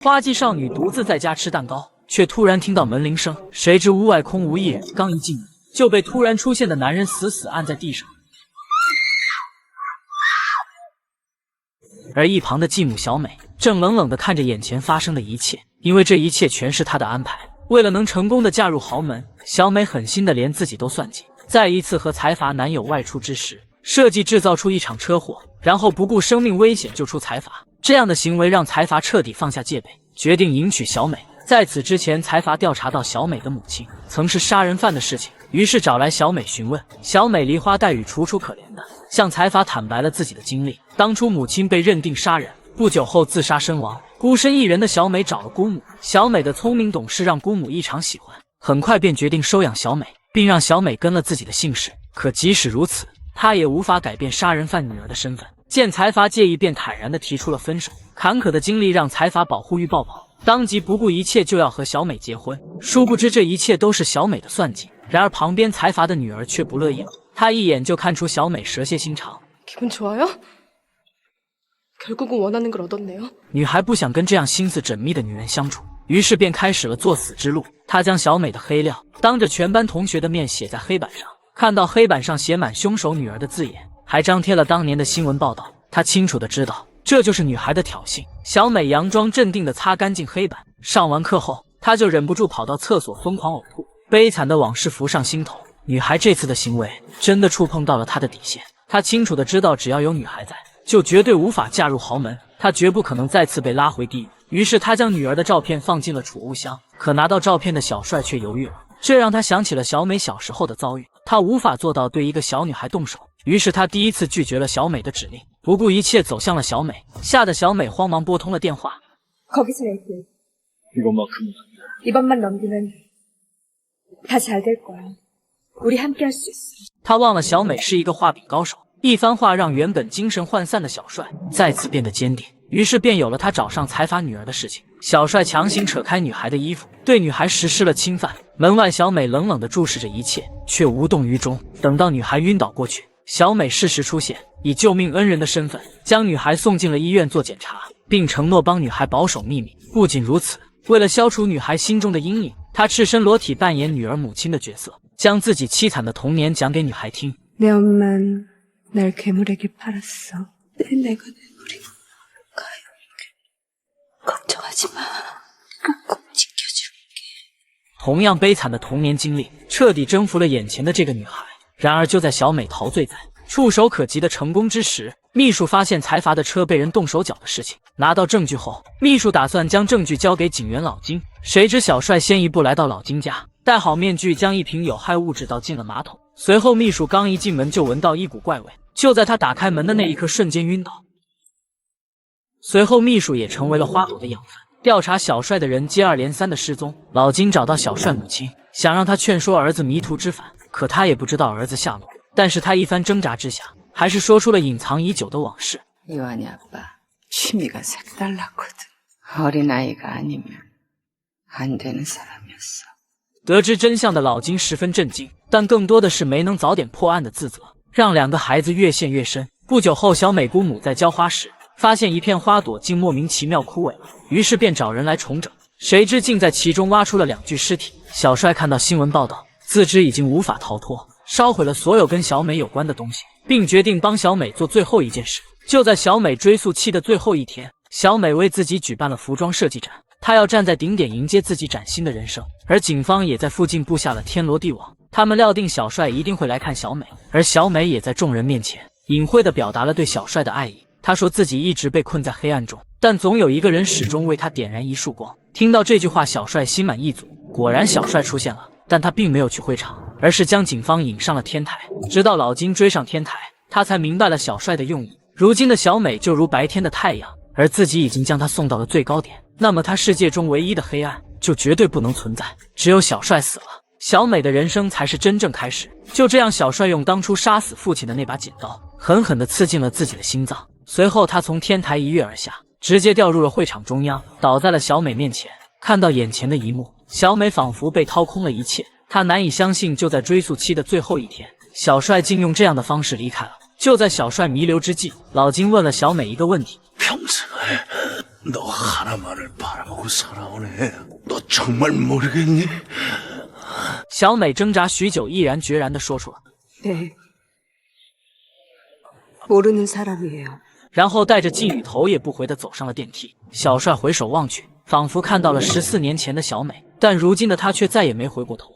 花季少女独自在家吃蛋糕，却突然听到门铃声，谁知屋外空无一人，刚一进门就被突然出现的男人死死按在地上。而一旁的继母小美正冷冷地看着眼前发生的一切，因为这一切全是她的安排。为了能成功地嫁入豪门，小美狠心地连自己都算计，在一次和财阀男友外出之时，设计制造出一场车祸，然后不顾生命危险救出财阀。这样的行为让财阀彻底放下戒备，决定迎娶小美。在此之前，财阀调查到小美的母亲曾是杀人犯的事情，于是找来小美询问。小美梨花带雨、楚楚可怜的向财阀坦白了自己的经历。当初母亲被认定杀人，不久后自杀身亡，孤身一人的小美找了姑母。小美的聪明懂事让姑母异常喜欢，很快便决定收养小美，并让小美跟了自己的姓氏。可即使如此，她也无法改变杀人犯女儿的身份。见财阀介意，便坦然地提出了分手。坎坷的经历让财阀保护欲爆棚，当即不顾一切就要和小美结婚。殊不知这一切都是小美的算计。然而旁边财阀的女儿却不乐意了，她一眼就看出小美蛇蝎心肠。女孩不想跟这样心思缜密的女人相处，于是便开始了作死之路。她将小美的黑料当着全班同学的面写在黑板上，看到黑板上写满凶手女儿的字眼，还张贴了当年的新闻报道。她清楚地知道这就是女孩的挑衅。小美佯装镇定地擦干净黑板，上完课后，她就忍不住跑到厕所疯狂呕吐。悲惨的往事浮上心头，女孩这次的行为真的触碰到了她的底线。她清楚地知道，只要有女孩在，就绝对无法嫁入豪门，她绝不可能再次被拉回地狱。于是她将女儿的照片放进了储物箱，可拿到照片的小帅却犹豫了，这让他想起了小美小时候的遭遇。他无法做到对一个小女孩动手，于是他第一次拒绝了小美的指令，不顾一切走向了小美。吓得小美慌忙拨通了电话。他忘了小美是一个画饼高手，一番话让原本精神涣散的小帅再次变得坚定，于是便有了他找上财阀女儿的事情。小帅强行扯开女孩的衣服，对女孩实施了侵犯。门外小美冷冷地注视着一切，却无动于衷。等到女孩晕倒过去，小美适时出现，以救命恩人的身份将女孩送进了医院做检查，并承诺帮女孩保守秘密。不仅如此，为了消除女孩心中的阴影，她赤身裸体扮演女儿母亲的角色，将自己凄惨的童年讲给女孩听。내 엄만 날 괴물에게 팔았어. 내가 괴물인 거야. 걱정하지 마. 꼭 지켜줄게. 同样悲惨的童年经历，彻底征服了眼前的这个女孩。然而就在小美陶醉在触手可及的成功之时，秘书发现财阀的车被人动手脚的事情。拿到证据后，秘书打算将证据交给警员老金，谁知小帅先一步来到老金家，戴好面具，将一瓶有害物质倒进了马桶。随后秘书刚一进门就闻到一股怪味，就在他打开门的那一刻瞬间晕倒。随后秘书也成为了花朵的养分。调查小帅的人接二连三的失踪，老金找到小帅母亲，想让他劝说儿子迷途知返，可他也不知道儿子下落。但是他一番挣扎之下，还是说出了隐藏已久的往事。 요한이 아빠 취미가 색달랐거든. 어린아이가 아니면 안 되는 사람이었어. 得知真相的老金十分震惊，但更多的是没能早点破案的自责，让两个孩子越陷越深。不久后，小美姑母在浇花时发现一片花朵竟莫名其妙枯萎了，于是便找人来重整，谁知竟在其中挖出了2具尸体。小帅看到新闻报道，自知已经无法逃脱，烧毁了所有跟小美有关的东西，并决定帮小美做最后一件事。就在小美追溯期的最后一天，小美为自己举办了服装设计展，她要站在顶点迎接自己崭新的人生。而警方也在附近布下了天罗地网，他们料定小帅一定会来看小美，而小美也在众人面前隐晦地表达了对小帅的爱意。她说自己一直被困在黑暗中，但总有一个人始终为她点燃一束光。听到这句话，小帅心满意足。果然小帅出现了，但他并没有去会场，而是将警方引上了天台。直到老金追上天台，他才明白了小帅的用意。如今的小美就如白天的太阳，而自己已经将她送到了最高点，那么她世界中唯一的黑暗就绝对不能存在。只有小帅死了，小美的人生才是真正开始。就这样，小帅用当初杀死父亲的那把剪刀狠狠地刺进了自己的心脏。随后他从天台一跃而下，直接掉入了会场中央，倒在了小美面前。看到眼前的一幕，小美仿佛被掏空了一切，她难以相信，就在追溯期的最后一天，小帅竟用这样的方式离开了。就在小帅弥留之际，老金问了小美一个问题： 너 하나만을 바라보고 살아온 애야. 너 정말 모르겠니? 小美挣扎许久，毅然决然地说出了， 네. 모르는 사람이에요. 然后带着寄语头也不回地走上了电梯。小帅回首望去，仿佛看到了14年前的小美，但如今的他却再也没回过头。